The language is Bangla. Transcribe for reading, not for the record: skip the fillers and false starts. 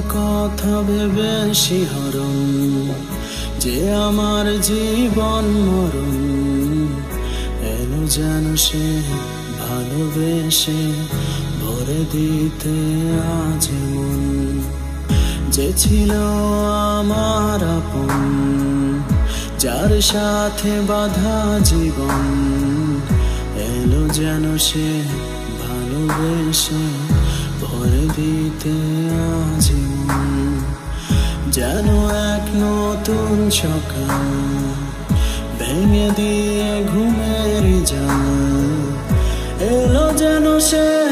কথা ভেবে শিহরণ, যে আমার জীবন মরণ এলো যেন সে ভালোবেসে ভরে দিতে আজ মন। যে ছিল আমার আপন, যার সাথে বাঁধা জীবন এলো যেন সে ভালোবেসে ভরে দিতে আজ মন। যেন এক নতুন সকাল ভেঙে দিয়ে ঘুমের জাল এলো যেন সে